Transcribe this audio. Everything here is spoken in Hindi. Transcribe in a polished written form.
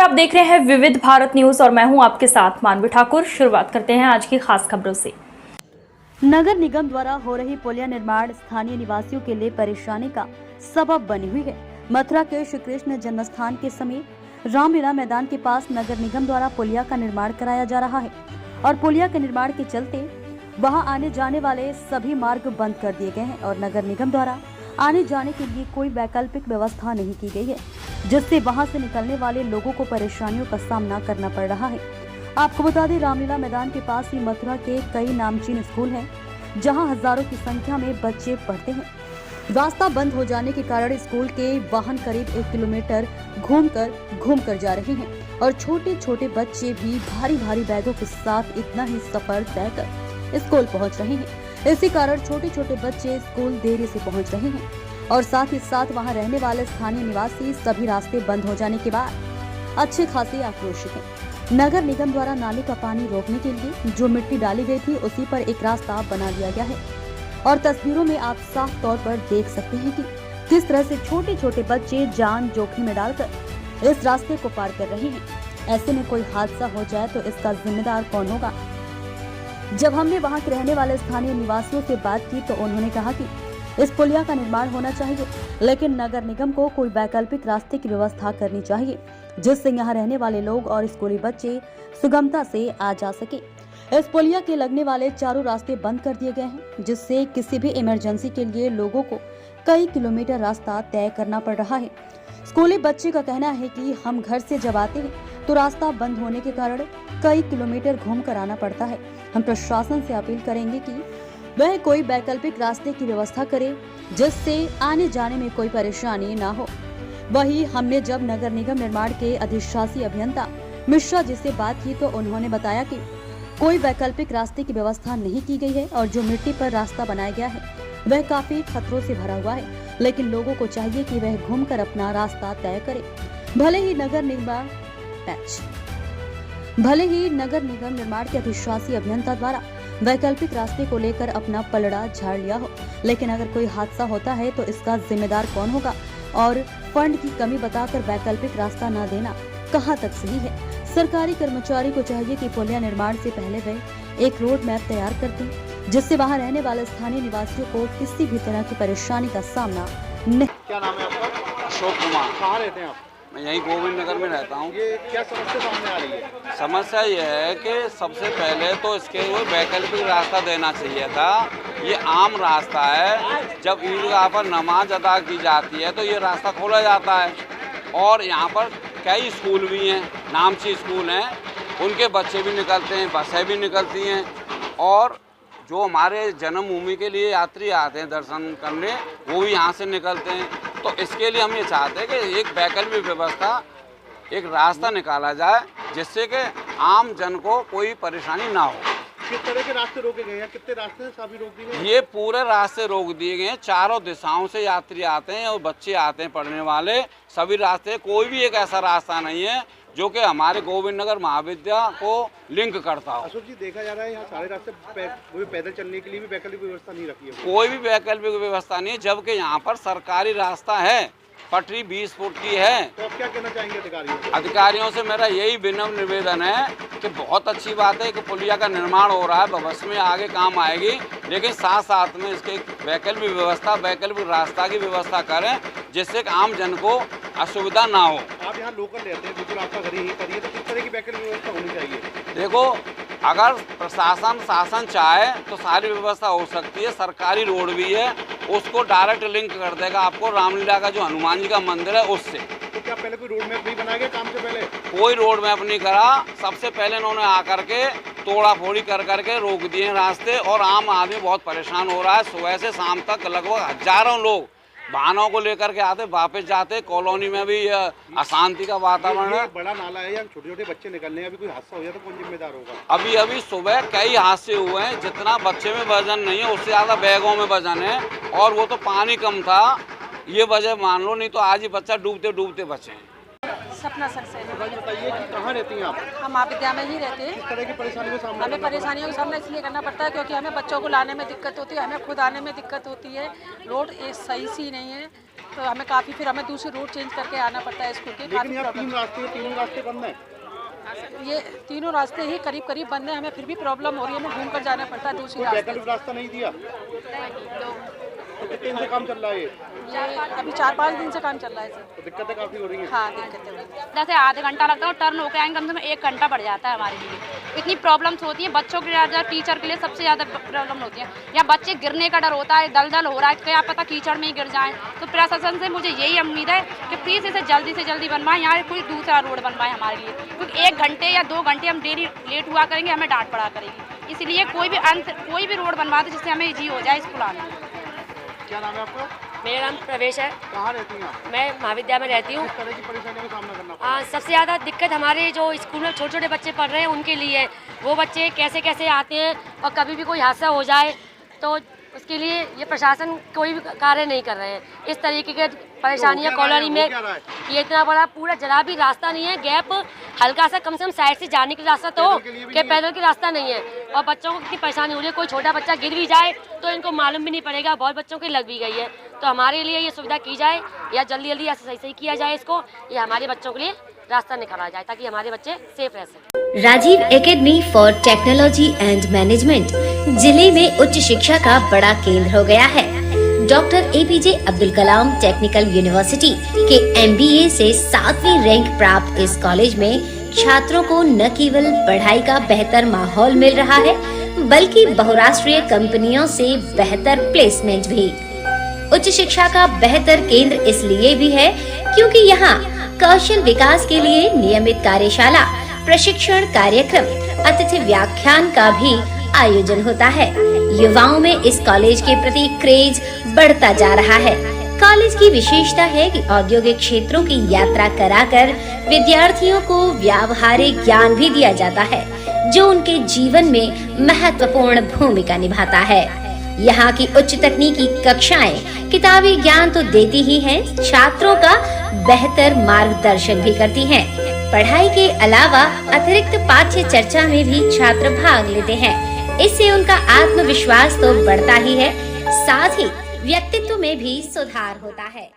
आप देख रहे हैं विविध भारत न्यूज और मैं हूं आपके साथ मानवी ठाकुर। शुरुआत करते हैं आज की खास खबरों से। नगर निगम द्वारा हो रही पुलिया निर्माण स्थानीय निवासियों के लिए परेशानी का सबब बनी हुई है। मथुरा के श्री कृष्ण जन्मस्थान के समीप रामलीला मैदान के पास नगर निगम द्वारा पुलिया का निर्माण कराया जा रहा है और पुलिया के निर्माण के चलते वहां आने जाने वाले सभी मार्ग बंद कर दिए गए हैं और नगर निगम द्वारा आने जाने के लिए कोई वैकल्पिक व्यवस्था नहीं की गई है, जिससे वहां से निकलने वाले लोगों को परेशानियों का सामना करना पड़ रहा है। आपको बता दें, रामलीला मैदान के पास ही मथुरा के कई नामचीन स्कूल हैं, जहां हजारों की संख्या में बच्चे पढ़ते हैं। रास्ता बंद हो जाने के कारण स्कूल के वाहन करीब 1 किलोमीटर घूम कर जा रहे हैं और छोटे छोटे बच्चे भी भारी भारी बैगों के साथ इतना ही सफर तय कर स्कूल पहुंच रहे हैं। इसी कारण छोटे छोटे बच्चे स्कूल देरी से पहुंच रहे हैं और साथ ही साथ वहां रहने वाले स्थानीय निवासी सभी रास्ते बंद हो जाने के बाद अच्छे खासे आक्रोशित हैं। नगर निगम द्वारा नाले का पानी रोकने के लिए जो मिट्टी डाली गई थी उसी पर एक रास्ता बना दिया गया है और तस्वीरों में आप साफ तौर पर देख सकते हैं कि किस तरह से छोटे छोटे बच्चे जान जोखिम में डालकर इस रास्ते को पार कर रहे हैं। ऐसे में कोई हादसा हो जाए तो इसका जिम्मेदार कौन होगा? जब हमने वहां के रहने वाले स्थानीय निवासियों से बात की तो उन्होंने कहा कि इस पुलिया का निर्माण होना चाहिए, लेकिन नगर निगम को कोई वैकल्पिक रास्ते की व्यवस्था करनी चाहिए, जिससे यहाँ रहने वाले लोग और स्कूली बच्चे सुगमता से आ जा सके। इस पुलिया के लगने वाले चारों रास्ते बंद कर दिए गए हैं, जिससे किसी भी इमरजेंसी के लिए लोगों को कई किलोमीटर रास्ता तय करना पड़ रहा है। स्कूली बच्चे का कहना है कि हम घर से जब आते हैं तो रास्ता बंद होने के कारण कई किलोमीटर घूम कर आना पड़ता है। हम प्रशासन से अपील करेंगे कि वह कोई वैकल्पिक रास्ते की व्यवस्था करे, जिससे आने जाने में कोई परेशानी ना हो। वहीं हमने जब नगर निगम निर्माण के अधिशासी अभियंता मिश्रा जी से बात की तो उन्होंने बताया कि कोई वैकल्पिक रास्ते की व्यवस्था नहीं की गई है और जो मिट्टी पर रास्ता बनाया गया है वह काफी खतरों से भरा हुआ है, लेकिन लोगों को चाहिए कि वह घूमकर अपना रास्ता तय करे। भले ही नगर निगम निर्माण के अधिशासी अभियंता द्वारा वैकल्पिक रास्ते को लेकर अपना पलड़ा झाड़ लिया हो, लेकिन अगर कोई हादसा होता है तो इसका जिम्मेदार कौन होगा? और फंड की कमी बताकर वैकल्पिक रास्ता न देना कहां तक सही है? सरकारी कर्मचारी को चाहिए कि पुलिया निर्माण से पहले वे एक रोड मैप तैयार करते, जिससे वहां रहने वाले स्थानीय निवासियों को किसी भी तरह की परेशानी का सामना नहीं। क्या नाम है आपका? अशोक कुमार। कहाँ रहते हैं आप? मैं यहीं गोविंद नगर में रहता हूँ। ये क्या समस्या सामने आ रही है? समस्या ये है कि सबसे पहले तो इसके लिए वैकल्पिक रास्ता देना चाहिए था। ये आम रास्ता है, जब ईदगाह पर नमाज अदा की जाती है तो ये रास्ता खोला जाता है और यहाँ पर कई स्कूल भी हैं, नामची स्कूल हैं, उनके बच्चे भी निकलते हैं, बसें भी निकलती हैं और जो हमारे जन्मभूमि के लिए यात्री आते हैं दर्शन करने वो भी यहाँ से निकलते हैं। तो इसके लिए हम ये चाहते हैं कि एक वैकल्पिक व्यवस्था, एक रास्ता निकाला जाए जिससे कि आम जन को कोई परेशानी ना हो। किस तरह के रास्ते रोके गए हैं? कितने रास्ते सभी रोक दिए गए? ये पूरे रास्ते रोक दिए गए हैं, चारों दिशाओं से यात्री आते हैं और बच्चे आते हैं पढ़ने वाले, सभी रास्ते, कोई भी एक ऐसा रास्ता नहीं है जो कि हमारे गोविंद नगर महाविद्यालय को लिंक करता हो। अशोक जी, देखा जा रहा है यहाँ सारे रास्ते पैदल चलने के लिए भी वैकल्पिक व्यवस्था नहीं रखी है। कोई भी वैकल्पिक व्यवस्था नहीं है, जबकि यहाँ पर सरकारी रास्ता है, पटरी 20 फुट की है। तो आप क्या कहना चाहेंगे अधिकारियों से मेरा यही विनम्र निवेदन है कि बहुत अच्छी बात है कि पुलिया का निर्माण हो रहा है, भविष्य में आगे काम आएगी, लेकिन साथ साथ में इसके वैकल्पिक व्यवस्था, वैकल्पिक रास्ता की व्यवस्था करें जिससे आम जन को असुविधा ना हो। आप यहाँ लोकल रहते हैं, बिल्कुल आपका घर यहीं पर ही है, तो किस तरह की वैकल्पिक व्यवस्था होनी चाहिए? देखो, अगर प्रशासन शासन चाहे तो सारी व्यवस्था हो सकती है। सरकारी रोड भी है, उसको डायरेक्ट लिंक कर देगा आपको रामलीला का जो हनुमान जी का मंदिर है उससे। तो क्या पहले कोई रोड मैप नहीं बनाया गया काम से पहले? कोई रोड मैप नहीं करा, सबसे पहले इन्होंने आकर के तोड़ा फोड़ी कर करके रोक दिए रास्ते और आम आदमी बहुत परेशान हो रहा है। सुबह से शाम तक लगभग हजारों लोग वाहनों को लेकर के आते वापस जाते, कॉलोनी में भी अशांति का वातावरण है। बड़ा नाला है, यहाँ छोटे छोटे बच्चे निकलने हैं, अभी कोई हादसा हो जाए तो कौन जिम्मेदार होगा? अभी सुबह कई हादसे हुए हैं, जितना बच्चे में वजन नहीं है उससे ज़्यादा बैगों में वजन है और वो तो पानी कम था, ये वजह मान लो, नहीं तो आज ही बच्चा डूबते डूबते बचे हैं। सपना सर से। बताइए कि कहाँ रहती हैं आप? हम महाविद्यालय में ही रहते हैं। किस तरह की परेशानियों का सामना? हमें परेशानियों का सामना इसलिए करना पड़ता है क्योंकि हमें बच्चों को लाने में दिक्कत होती है, हमें खुद आने में दिक्कत होती है। रोड सही सी नहीं है, तो हमें काफ़ी फिर हमें दूसरी रूट चेंज करके आना पड़ता है स्कूल के। लेकिन यहाँ तीनों रास्ते बंद हैं। ये तीनों रास्ते ही करीब करीब बंद हैं, हमें फिर भी प्रॉब्लम हो रही है, हमें घूम कर जाना पड़ता है दूसरी रास्ते। वैकल्पिक रास्ता नहीं दिया तो कितने दिन से काम चल रहा है ये अभी 4-5 दिन से काम चल रहा है सर। तो दिक्कतें काफ़ी हो रही हैं। हाँ, दिक्कत है। जैसे आधा घंटा लगता है और टर्न होकर आएंगे कम से कम 1 घंटा बढ़ जाता है हमारे लिए। इतनी प्रॉब्लम्स होती हैं बच्चों के ज़्यादा, टीचर के लिए सबसे ज़्यादा प्रॉब्लम होती है। या बच्चे गिरने का डर होता है, दलदल हो रहा है, क्या पता कीचड़ में ही गिर जाएं। तो प्रशासन से मुझे यही उम्मीद है कि प्लीज़ इसे जल्दी से जल्दी बनवाएं, यहाँ कोई दूसरा रोड बनवाएं हमारे लिए, क्योंकि 1 घंटे या 2 घंटे हम डेली लेट हुआ करेंगे, हमें डांट पड़ा करेगी। इसलिए कोई भी रोड बनवा दे जिससे हमें ईजी हो जाए स्कूल आने में। क्या नाम है आपका? मेरा नाम प्रवेश है। कहाँ रहती हैं आप? मैं महाविद्यालय में रहती हूँ। किस तरह की परेशानियों का सामना करना पड़ता है? सबसे ज़्यादा दिक्कत हमारे जो स्कूल में छोटे छोटे बच्चे पढ़ रहे हैं उनके लिए है। वो बच्चे कैसे कैसे आते हैं और कभी भी कोई हादसा हो जाए तो उसके लिए ये प्रशासन कोई भी कार्य नहीं कर रहे हैं। इस तरीके के परेशानियाँ कॉलोनी में, ये इतना बड़ा पूरा जरा भी रास्ता नहीं है, गैप हल्का सा कम से कम साइड से जाने का रास्ता तो कि पैदल की रास्ता नहीं है। और बच्चों को कितनी परेशानी हो रही है, कोई छोटा बच्चा गिर भी जाए तो इनको मालूम भी नहीं पड़ेगा, बहुत बच्चों की लग भी गई है। तो हमारे लिए ये सुविधा की जाए या जल्दी जल्दी ऐसे सही किया जाए इसको, या हमारे बच्चों के लिए रास्ता निकाला जाए ताकि हमारे बच्चे सेफ रह सकें। Rajiv Academy for Technology and Management जिले में उच्च शिक्षा का बड़ा केंद्र हो गया है। Doctor APJ Abdul Kalam technical university के MBA से 7वीं रैंक प्राप्त इस कॉलेज में छात्रों को न केवल पढ़ाई का बेहतर माहौल मिल रहा है बल्कि बहुराष्ट्रीय कंपनियों से बेहतर प्लेसमेंट भी। उच्च शिक्षा का बेहतर केंद्र इसलिए भी है क्योंकि यहाँ कौशल विकास के लिए नियमित कार्यशाला, प्रशिक्षण कार्यक्रम, अतिथि व्याख्यान का भी आयोजन होता है। युवाओं में इस कॉलेज के प्रति क्रेज बढ़ता जा रहा है। कॉलेज की विशेषता है कि औद्योगिक क्षेत्रों की यात्रा कराकर विद्यार्थियों को व्यावहारिक ज्ञान भी दिया जाता है जो उनके जीवन में महत्वपूर्ण भूमिका निभाता है। यहाँ की उच्च तकनीकी कक्षाएं किताबी ज्ञान तो देती ही हैं, छात्रों का बेहतर मार्गदर्शन भी करती हैं। पढ़ाई के अलावा अतिरिक्त पाठ्य चर्चा में भी छात्र भाग लेते हैं। इससे उनका आत्मविश्वास तो बढ़ता ही है, साथ ही व्यक्तित्व में भी सुधार होता है।